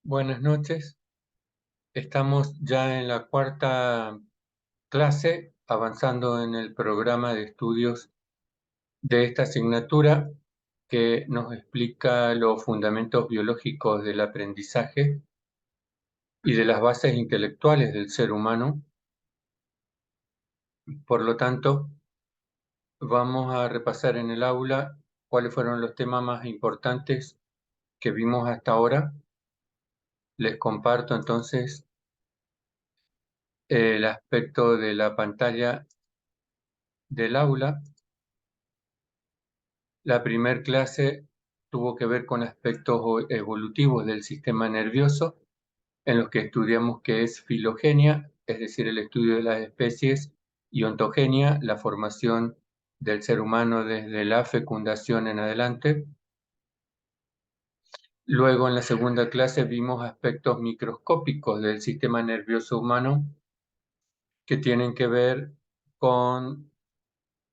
Buenas noches. Estamos ya en la cuarta clase, avanzando en el programa de estudios de esta asignatura que nos explica los fundamentos biológicos del aprendizaje y de las bases intelectuales del ser humano. Por lo tanto, vamos a repasar en el aula cuáles fueron los temas más importantes que vimos hasta ahora. Les comparto entonces el aspecto de la pantalla del aula. La primer clase tuvo que ver con aspectos evolutivos del sistema nervioso, en los que estudiamos qué es filogenia, es decir, el estudio de las especies, y ontogenia, la formación del ser humano desde la fecundación en adelante. Luego, en la segunda clase, vimos aspectos microscópicos del sistema nervioso humano que tienen que ver con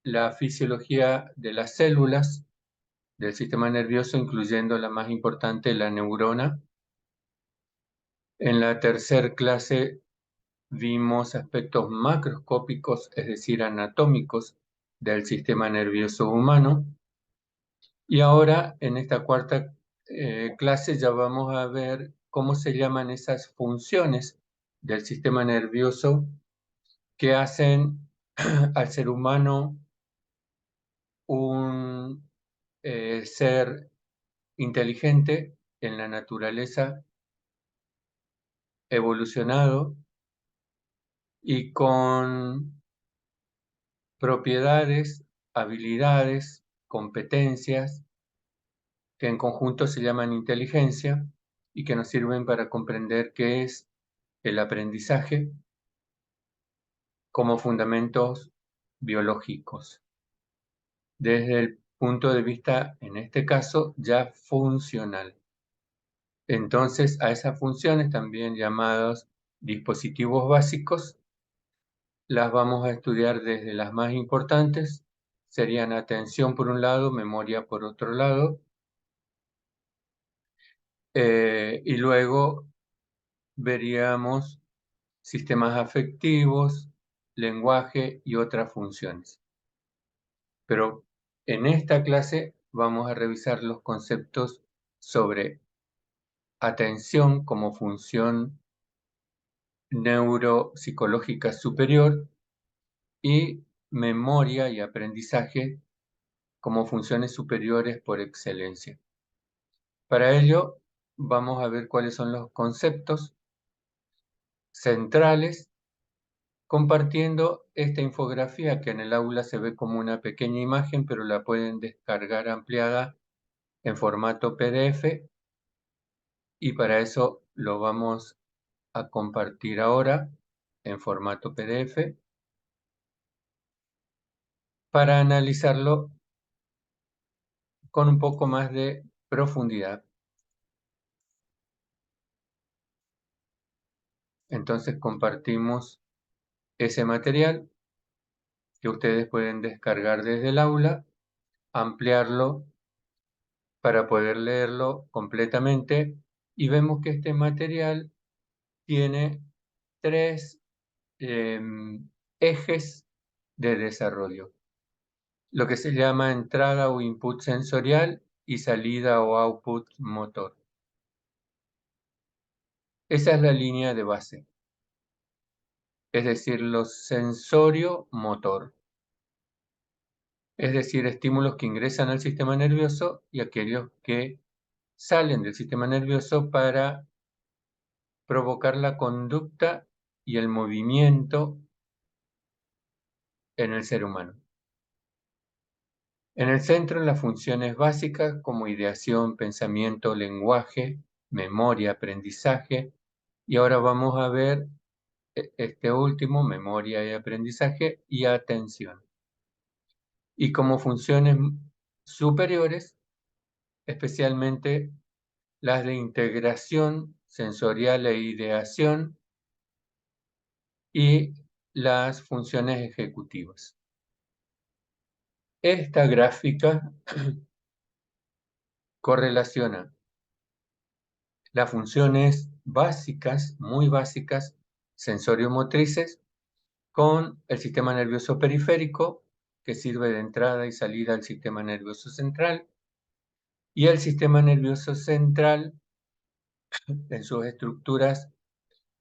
la fisiología de las células del sistema nervioso, incluyendo la más importante, la neurona. En la tercera clase vimos aspectos macroscópicos, es decir, anatómicos del sistema nervioso humano. Y ahora, en esta cuarta clase, ya vamos a ver cómo se llaman esas funciones del sistema nervioso que hacen al ser humano un ser inteligente en la naturaleza, evolucionado y con propiedades, habilidades, competencias que en conjunto se llaman inteligencia y que nos sirven para comprender qué es el aprendizaje como fundamentos biológicos, desde el punto de vista, en este caso, ya funcional. Entonces, a esas funciones, también llamadas dispositivos básicos, las vamos a estudiar desde las más importantes, serían atención por un lado, memoria por otro lado, y luego veríamos sistemas afectivos, lenguaje y otras funciones. Pero en esta clase vamos a revisar los conceptos sobre atención como función neuropsicológica superior y memoria y aprendizaje como funciones superiores por excelencia. Para ello, vamos a ver cuáles son los conceptos centrales, compartiendo esta infografía que en el aula se ve como una pequeña imagen, pero la pueden descargar ampliada en formato PDF, y para eso lo vamos a compartir ahora en formato PDF para analizarlo con un poco más de profundidad. Entonces compartimos ese material que ustedes pueden descargar desde el aula, ampliarlo para poder leerlo completamente, y vemos que este material tiene tres ejes de desarrollo: lo que se llama entrada o input sensorial y salida o output motor. Esa es la línea de base, es decir, lo sensorio-motor, es decir, estímulos que ingresan al sistema nervioso y aquellos que salen del sistema nervioso para provocar la conducta y el movimiento en el ser humano. En el centro, las funciones básicas como ideación, pensamiento, lenguaje, memoria, aprendizaje, y ahora vamos a ver este último, memoria y aprendizaje, y atención. Y como funciones superiores, especialmente las de integración sensorial e ideación y las funciones ejecutivas. Esta gráfica correlaciona las funciones básicas, muy básicas, sensoriomotrices, con el sistema nervioso periférico, que sirve de entrada y salida al sistema nervioso central, y el sistema nervioso central en sus estructuras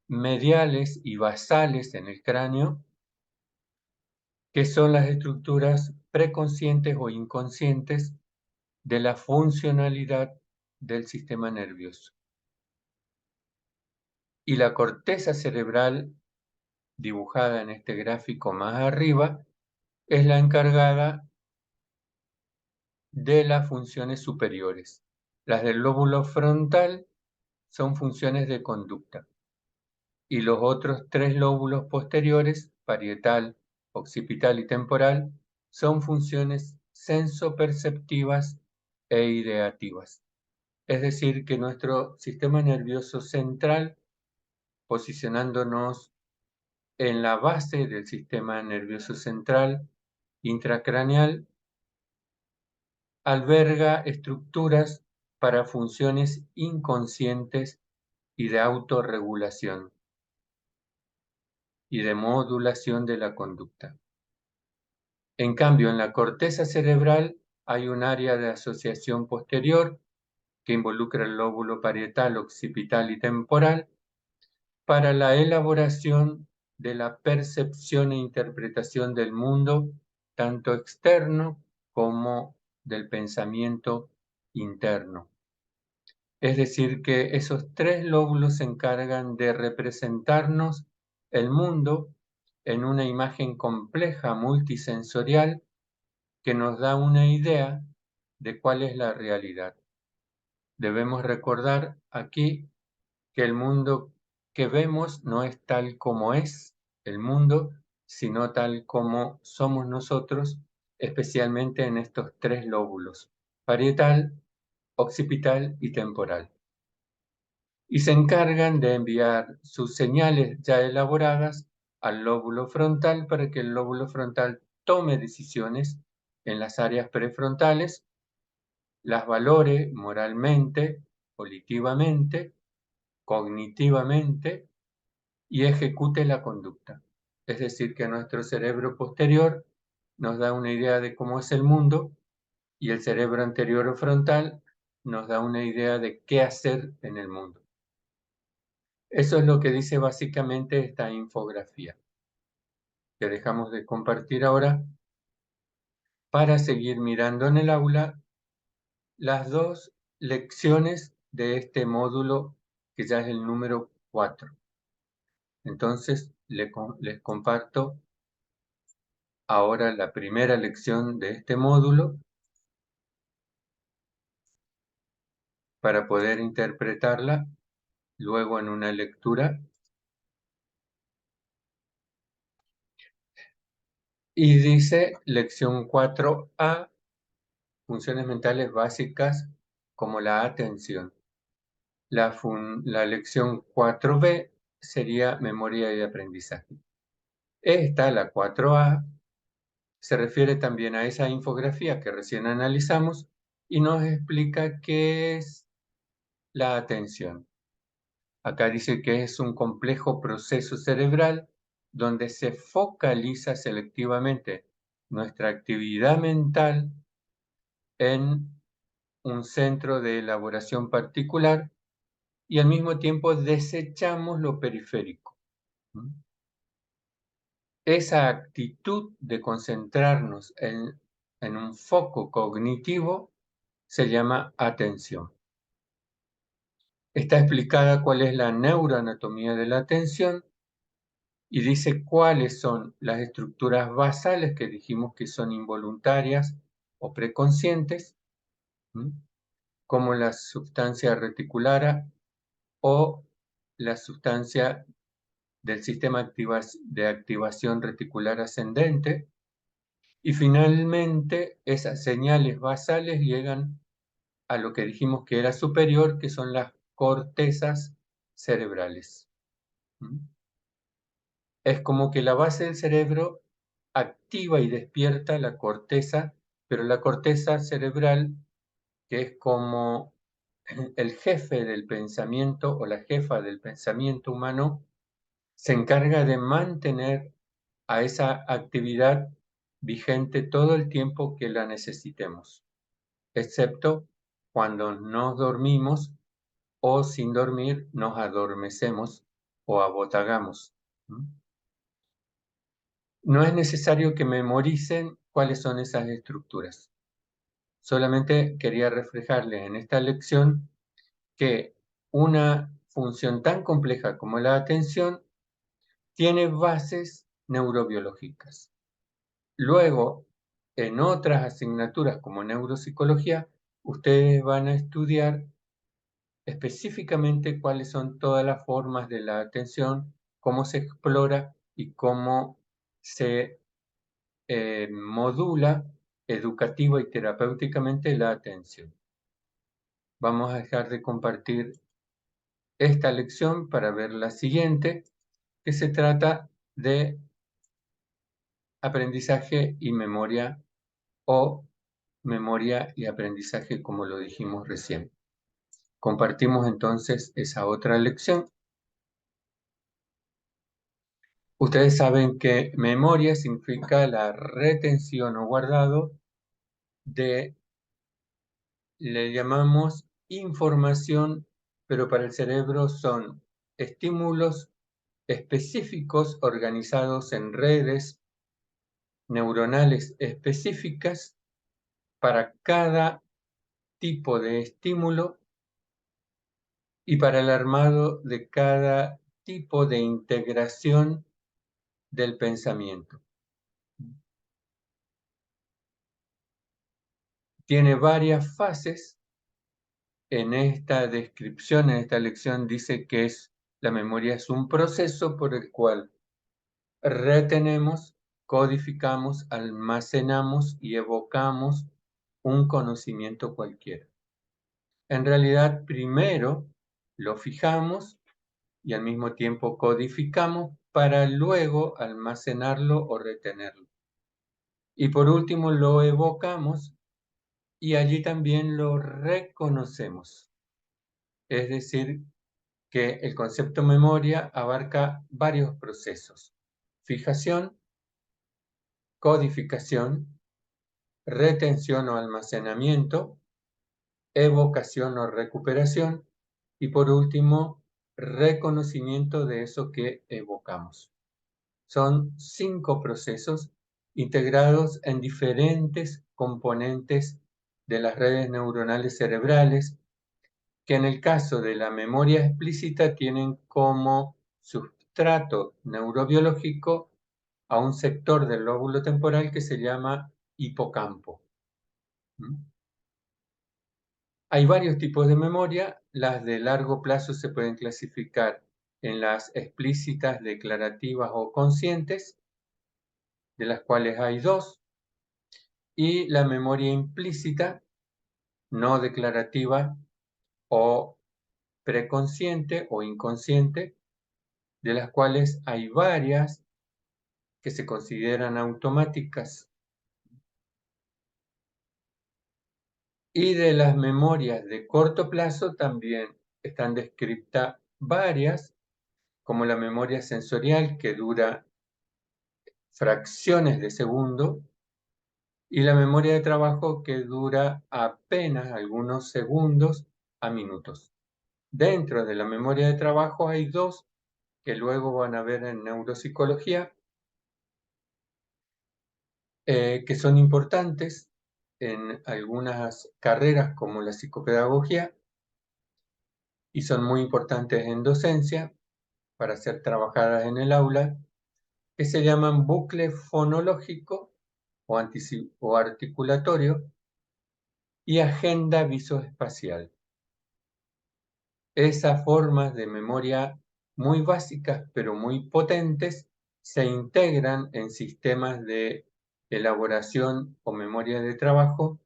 mediales y basales en el cráneo, que son las estructuras preconscientes o inconscientes de la funcionalidad del sistema nervioso. Y la corteza cerebral, dibujada en este gráfico más arriba, es la encargada de las funciones superiores. Las del lóbulo frontal son funciones de conducta y los otros tres lóbulos posteriores, parietal, occipital y temporal, son funciones sensoperceptivas e ideativas. Es decir, que nuestro sistema nervioso central, posicionándonos en la base del sistema nervioso central intracraneal, alberga estructuras para funciones inconscientes y de autorregulación y de modulación de la conducta. En cambio, en la corteza cerebral hay un área de asociación posterior que involucra el lóbulo parietal, occipital y temporal para la elaboración de la percepción e interpretación del mundo, tanto externo como del pensamiento interno. Es decir, que esos tres lóbulos se encargan de representarnos el mundo en una imagen compleja multisensorial que nos da una idea de cuál es la realidad. Debemos recordar aquí que el mundo que vemos no es tal como es el mundo, sino tal como somos nosotros, especialmente en estos tres lóbulos, parietal, occipital y temporal. Y se encargan de enviar sus señales ya elaboradas al lóbulo frontal para que el lóbulo frontal tome decisiones en las áreas prefrontales, las valore moralmente, volitivamente, cognitivamente y ejecute la conducta. Es decir, que nuestro cerebro posterior nos da una idea de cómo es el mundo y el cerebro anterior o frontal nos da una idea de qué hacer en el mundo. Eso es lo que dice básicamente esta infografía, que dejamos de compartir ahora para seguir mirando en el aula las dos lecciones de este módulo, que ya es el número 4. Entonces, les comparto ahora la primera lección de este módulo para poder interpretarla luego en una lectura. Y dice lección 4A, funciones mentales básicas como la atención. La lección 4B sería memoria y aprendizaje. Esta, la 4A, se refiere también a esa infografía que recién analizamos y nos explica qué es la atención. Acá dice que es un complejo proceso cerebral donde se focaliza selectivamente nuestra actividad mental en un centro de elaboración particular y al mismo tiempo desechamos lo periférico. Esa actitud de concentrarnos en un foco cognitivo se llama atención. Está explicada cuál es la neuroanatomía de la atención y dice cuáles son las estructuras basales que dijimos que son involuntarias o preconscientes, como la sustancia reticular o la sustancia del sistema de activación reticular ascendente. Y finalmente, esas señales basales llegan a lo que dijimos que era superior, que son las cortezas cerebrales. Es como que la base del cerebro activa y despierta la corteza, pero la corteza cerebral, que es como el jefe del pensamiento o la jefa del pensamiento humano se encarga de mantener a esa actividad vigente todo el tiempo que la necesitemos, excepto cuando nos dormimos o sin dormir nos adormecemos o abotagamos. No es necesario que memoricen cuáles son esas estructuras. Solamente quería reflejarles en esta lección que una función tan compleja como la atención tiene bases neurobiológicas. Luego, en otras asignaturas como neuropsicología, ustedes van a estudiar específicamente cuáles son todas las formas de la atención, cómo se explora y cómo se modula educativa y terapéuticamente la atención. Vamos a dejar de compartir esta lección para ver la siguiente, que se trata de aprendizaje y memoria o memoria y aprendizaje, como lo dijimos recién. Compartimos entonces esa otra lección. Ustedes saben que memoria significa la retención o guardado de, le llamamos información, pero para el cerebro son estímulos específicos organizados en redes neuronales específicas para cada tipo de estímulo y para el armado de cada tipo de integración del pensamiento. Tiene varias fases. En esta descripción, en esta lección, dice que la memoria es un proceso por el cual retenemos, codificamos, almacenamos y evocamos un conocimiento cualquiera. En realidad, primero lo fijamos y al mismo tiempo codificamos para luego almacenarlo o retenerlo. Y por último lo evocamos y allí también lo reconocemos. Es decir, que el concepto memoria abarca varios procesos: fijación, codificación, retención o almacenamiento, evocación o recuperación y por último, reconocimiento de eso que evocamos. Son 5 procesos integrados en diferentes componentes de las redes neuronales cerebrales que en el caso de la memoria explícita tienen como sustrato neurobiológico a un sector del lóbulo temporal que se llama hipocampo. Hay varios tipos de memoria. Las de largo plazo se pueden clasificar en las explícitas, declarativas o conscientes, de las cuales hay 2, y la memoria implícita, no declarativa o preconsciente o inconsciente, de las cuales hay varias que se consideran automáticas. Y de las memorias de corto plazo también están descritas varias, como la memoria sensorial, que dura fracciones de segundo, y la memoria de trabajo, que dura apenas algunos segundos a minutos. Dentro de la memoria de trabajo hay 2 que luego van a ver en neuropsicología, que son importantes en algunas carreras como la psicopedagogía y son muy importantes en docencia para ser trabajadas en el aula, que se llaman bucle fonológico o articulatorio y agenda visoespacial. Esas formas de memoria muy básicas pero muy potentes se integran en sistemas de elaboración o memoria de trabajo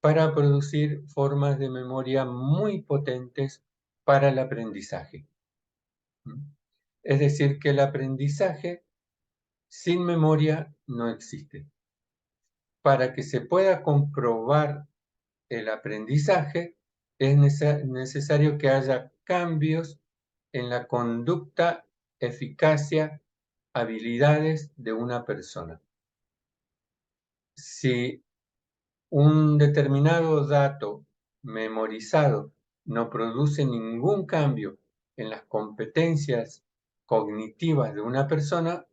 para producir formas de memoria muy potentes para el aprendizaje. Es decir, que el aprendizaje sin memoria no existe. Para que se pueda comprobar el aprendizaje, es necesario que haya cambios en la conducta, eficacia, habilidades de una persona. Si un determinado dato memorizado no produce ningún cambio en las competencias cognitivas de una persona,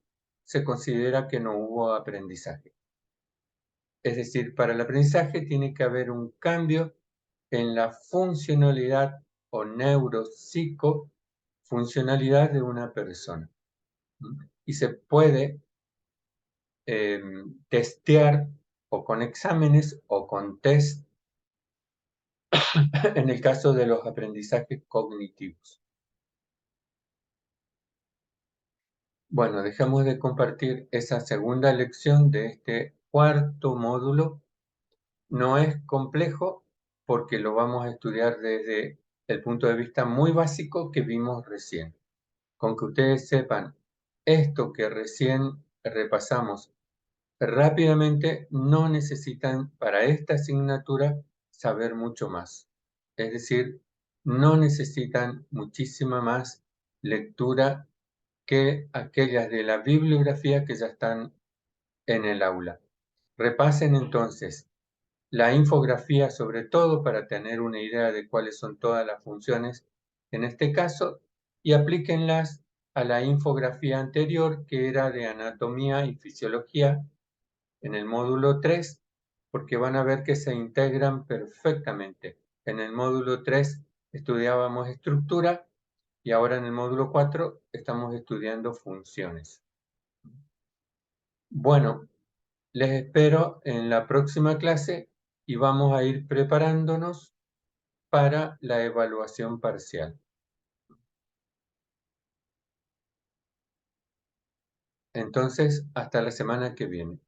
se considera que no hubo aprendizaje. Es decir, para el aprendizaje tiene que haber un cambio en la funcionalidad o neuropsicofuncionalidad de una persona. Y se puede testear o con exámenes o con test en el caso de los aprendizajes cognitivos. Bueno, dejamos de compartir esa segunda lección de este cuarto módulo. No es complejo porque lo vamos a estudiar desde el punto de vista muy básico que vimos recién. Con que ustedes sepan esto que recién repasamos rápidamente, no necesitan para esta asignatura saber mucho más. Es decir, no necesitan muchísima más lectura que aquellas de la bibliografía que ya están en el aula. Repasen entonces la infografía sobre todo para tener una idea de cuáles son todas las funciones en este caso y aplíquenlas a la infografía anterior que era de anatomía y fisiología en el módulo 3 porque van a ver que se integran perfectamente. En el módulo 3 estudiábamos estructura y ahora en el módulo 4 estamos estudiando funciones. Bueno, les espero en la próxima clase y vamos a ir preparándonos para la evaluación parcial. Entonces, hasta la semana que viene.